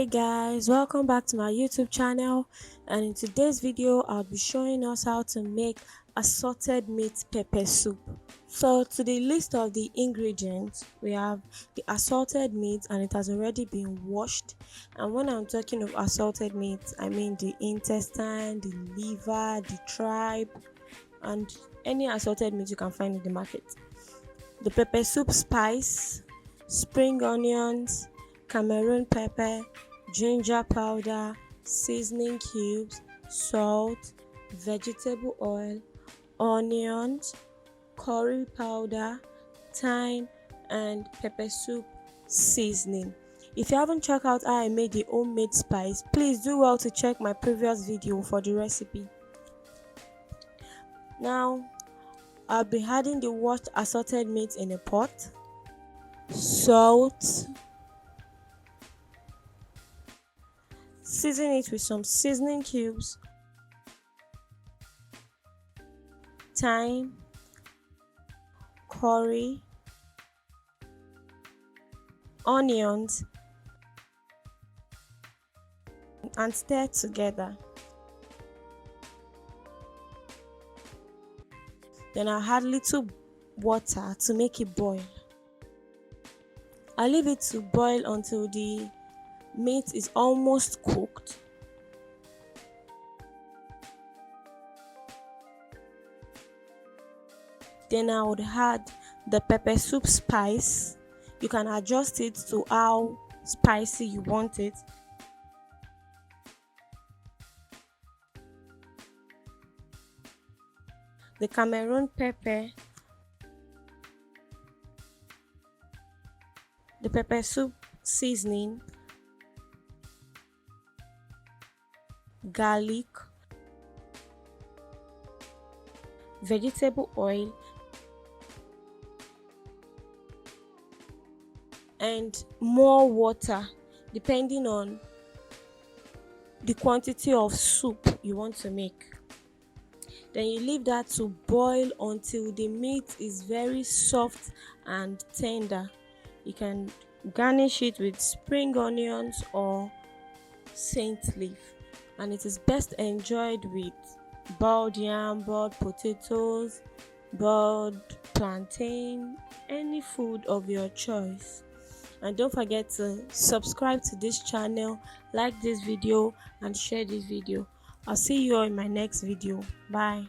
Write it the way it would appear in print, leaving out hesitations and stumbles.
Hey guys, welcome back to my YouTube channel, and in today's video I'll be showing us how to make assorted meat pepper soup. So to the list of the ingredients, we have the assorted meat and it has already been washed. And when I'm talking of assorted meat, I mean the intestine, the liver, the tripe, and any assorted meat you can find in the market. The pepper soup spice, spring onions, Cameroon pepper, ginger powder, seasoning cubes, salt, vegetable oil, onions, curry powder, thyme, and pepper soup seasoning. If you haven't checked out how I made the homemade spice, please do well to check my previous video for the recipe. Now, I'll be adding the washed assorted meat in a pot, salt, season it with some seasoning cubes, thyme, curry, onions, and stir together. Then I'll add little water to make it boil. I'll leave it to boil until the meat is almost cooked. Then I would add the pepper soup spice. You can adjust it to how spicy you want it. The Cameroon pepper, the pepper soup seasoning, garlic, vegetable oil, and more water depending on the quantity of soup you want to make. Then you leave that to boil until the meat is very soft and tender. You can garnish it with spring onions or saint leaf, and it is best enjoyed with boiled yam, boiled potatoes, boiled plantain, any food of your choice. And don't forget to subscribe to this channel, like this video, and share this video. I'll see you all in my next video. Bye.